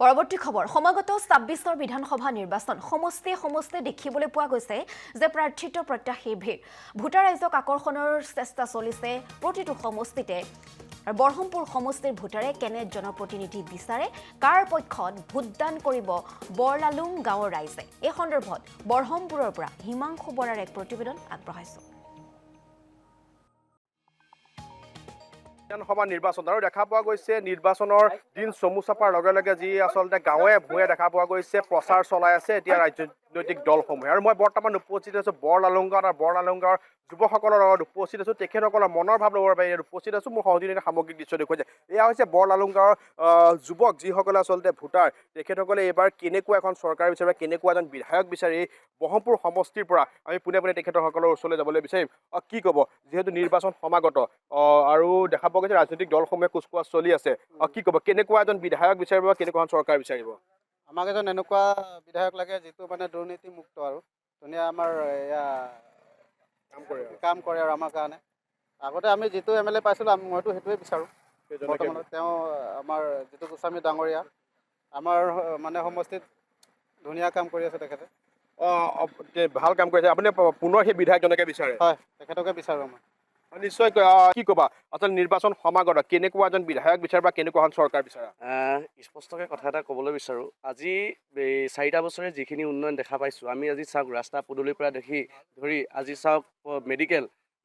পৰৱৰ্তী খবৰ সমাগত ২৬ৰ বিধানসভা নিৰ্বাচন সমষ্টি দেখিবলৈ পোৱা গৈছে যে প্ৰাৰ্থিত্ব প্ৰত্যাশীৰ ভিৰ ভোটাৰ ৰাইজক আকৰ্ষণৰ চেষ্টা চলিছে প্ৰতিটো সমষ্টিতে বৰহমপুৰ সমষ্টিৰ ভোটাৰে কেনে জনপ্ৰতিনিধি বিচাৰে কাৰ পক্ষত ভোটদান কৰিব বৰলালুং গাঁৱৰ ৰাইজে এই সন্দৰ্ভত বৰহমপুৰৰ পৰা হিমাংশু বৰাৰ এক প্ৰতিবেদন আগবঢ়াইছো বিধানসভা নিৰ্বাচন আৰু দেখা পোৱা গৈছে নিৰ্বাচনৰ দিন চমু চাপাৰ লগে লগে যি আচলতে গাঁৱে ভূঞে দেখা পোৱা গৈছে প্ৰচাৰ চলাই আছে এতিয়া ৰাজনৈতিক দলসমূহে আৰু মই বৰ্তমান উপস্থিত আছো বৰলালুং গাঁৱত আৰু বৰলালুং গাঁৱৰ যুৱকসকলৰ লগত উপস্থিত আছো তেখেতসকলৰ মনৰ ভাৱ ল'বৰ বাবে উপস্থিত আছো মোৰ সহযোগী সামগ্ৰিক দৃশ্য দেখুৱাইছে এয়া হৈছে বৰলালুং গাঁৱৰ যুৱক যিসকলে আচলতে ভোটাৰ তেখেতসকলে এইবাৰ কেনেকুৱা এখন চৰকাৰ বিচাৰে কেনেকুৱা এজন বিধায়ক বিচাৰি বৰহমপুৰ সমষ্টিৰ পৰা আমি পোনে পোনে তেখেতসকলৰ ওচৰলৈ যাবলৈ বিচাৰিম কি ক'ব যিহেতু নিৰ্বাচন সমাগত আৰু দেখা পোৱা গৈছে ৰাজনৈতিক দলসমূহে কুচকোৱা চলি আছে কি ক'ব কেনেকুৱা এজন বিধায়ক বিচাৰিব কেনেকুৱা এখন চৰকাৰ বিচাৰিব আমাক এজন এনেকুৱা বিধায়ক লাগে যিটো মানে দুৰ্নীতিমুক্ত আৰু ধুনীয়া আমাৰ এয়া কাম কৰে আৰু আমাৰ কাৰণে আগতে আমি যিটো MLA পাইছিলোঁ মইতো সেইটোৱে বিচাৰোঁ বৰ্তমানত তেওঁ আমাৰ যিটো গোস্বামী ডাঙৰীয়া আমাৰ মানে সমষ্টিত ধুনীয়া কাম কৰি আছে তেখেতে ভাল কাম কৰিছে আপুনি পুনৰ সেই বিধায়কজনকে বিচাৰে হয় তেখেতকে বিচাৰোঁ মই নিশ্চয় কি ক'বা আচলতে নিৰ্বাচন সমাগত কেনেকুৱা এজন বিধায়ক বিচাৰে বা কেনেকুৱা এখন চৰকাৰ বিচাৰা স্পষ্টকৈ কথা এটা ক'বলৈ বিচাৰোঁ আজি এই 4টা বছৰে যিখিনি উন্নয়ন দেখা পাইছোঁ আমি আজি চাওক ৰাস্তা পদূলিৰ পৰা ধৰি আজি চাওক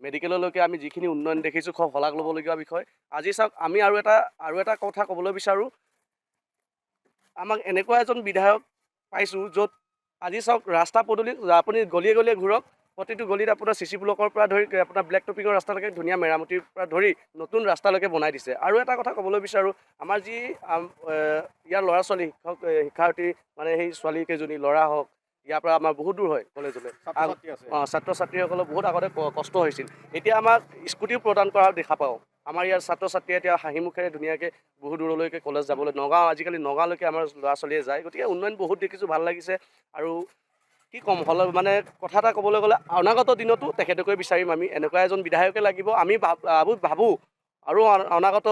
মেডিকেললৈকে আমি যিখিনি উন্নয়ন দেখিছোঁ খুব শলাগ ল'বলগীয়া বিষয় আজি চাওক আমি আৰু এটা কথা ক'বলৈ বিচাৰোঁ আমাক এনেকুৱা এজন বিধায়ক পাইছোঁ য'ত আজি চাওক ৰাস্তা পদূলি আপুনি গলিয়ে গলিয়ে ঘূৰক প্ৰতিটো গলিত আপোনাৰ CC ব্লকৰ পৰা ধৰি আপোনাৰ ব্লেক টপিঙৰ ৰাস্তালৈকে ধুনীয়া মেৰামতিৰ পৰা ধৰি নতুন ৰাস্তালৈকে বনাই দিছে আৰু এটা কথা ক'বলৈ বিচাৰোঁ আমাৰ যি ইয়াৰ ল'ৰা ছোৱালী শিক্ষাৰ্থী মানে সেই ছোৱালীকেইজনী ল'ৰা হওক ইয়াৰ পৰা আমাৰ বহুত দূৰ হয় কলেজলৈ ছাত্ৰ ছাত্ৰীসকলৰ বহুত আগতে কষ্ট হৈছিল এতিয়া আমাক স্কুটিও প্ৰদান কৰা দেখা পাওঁ আমাৰ ইয়াৰ ছাত্ৰ ছাত্ৰীয়ে এতিয়া হাঁহি মুখেৰে ধুনীয়াকৈ বহু দূৰলৈকে কলেজ যাবলৈ আজিকালি নগাঁৱলৈকে আমাৰ ল'ৰা ছোৱালীয়ে যায় গতিকে উন্নয়ন বহুত দেখিছোঁ ভাল লাগিছে আৰু কি ক'ম হ'লে মানে কথা এটা ক'বলৈ গ'লে অনাগত দিনতো তেখেতকৈ বিচাৰিম আমি এনেকুৱা এজন বিধায়কে লাগিব আমি ভাবোঁ আৰু অনাগত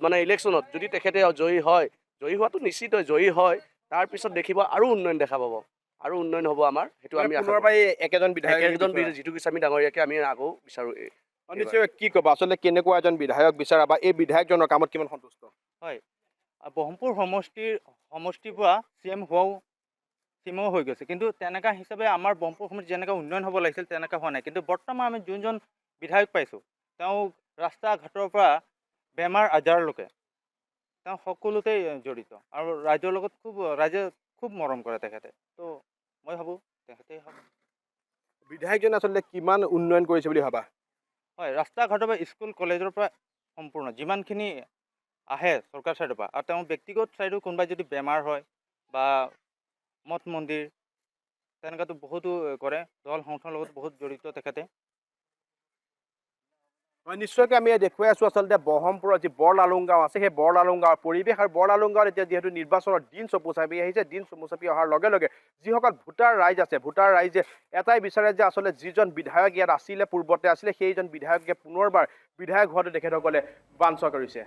মানে ইলেকশ্যনত যদি তেখেতে জয়ী হোৱাটো নিশ্চিত জয়ী হয় তাৰপিছত দেখিব আৰু উন্নয়ন দেখা পাব আৰু উন্নয়ন হ'ব আমাৰ সেইটো আমি একেজন জিতু গোস্বামী ডাঙৰীয়াকে আমি আকৌ বিচাৰোঁ নিশ্চয় কি ক'ব আচলতে কেনেকুৱা এজন বিধায়ক বিচাৰা বা এই বিধায়কজনৰ কামত কিমান সন্তুষ্ট হয় বৰহমপুৰ সমষ্টিৰ পৰা CM হোৱাও চিমও হৈ গৈছে কিন্তু তেনেকুৱা হিচাপে আমাৰ বৰহমপুৰ সমষ্টিত যেনেকৈ উন্নয়ন হ'ব লাগিছিল তেনেকৈ হোৱা নাই কিন্তু বৰ্তমান আমি যোনজন বিধায়ক পাইছোঁ তেওঁ ৰাস্তা ঘাটৰ পৰা বেমাৰ আজাৰলৈকে তেওঁ সকলোতে জড়িত আৰু ৰাইজৰ লগত ৰাইজে খুব মৰম কৰে তেখেতে তো মই ভাবোঁ তেখেতেই হ'ব বিধায়কজনে আচলতে কিমান উন্নয়ন কৰিছে বুলি ভাবা হয় ৰাস্তা ঘাটৰ পৰা স্কুল কলেজৰ পৰা সম্পূৰ্ণ যিমানখিনি আহে চৰকাৰ ছাইডৰ পৰা আৰু তেওঁ ব্যক্তিগত ছাইডো কোনোবাই যদি বেমাৰ হয় বা মঠ মন্দিৰ তেনেকুৱাতো বহুতো কৰে দল সংস্থাৰ লগত বহুত জড়িত তেখেতে নিশ্চয়কৈ আমি দেখুৱাই আছোঁ আচলতে বৰহমপুৰৰ যি বৰলালুং গাঁও আছে সেই বৰলালুং গাঁৱৰ পৰিৱেশ আৰু বৰলালুং গাঁৱত এতিয়া যিহেতু নিৰ্বাচনৰ দিন চমু চাপি আহিছে দিন চমু চাপি অহাৰ লগে লগে যিসকল ভোটাৰ ৰাইজ আছে ভোটাৰ ৰাইজে এটাই বিচাৰে যে আচলতে যিজন বিধায়ক ইয়াত আছিলে পূৰ্বতে আছিলে সেইজন বিধায়কে পুনৰবাৰ বিধায়ক হোৱাটো তেখেতসকলে বাঞ্ছা কৰিছে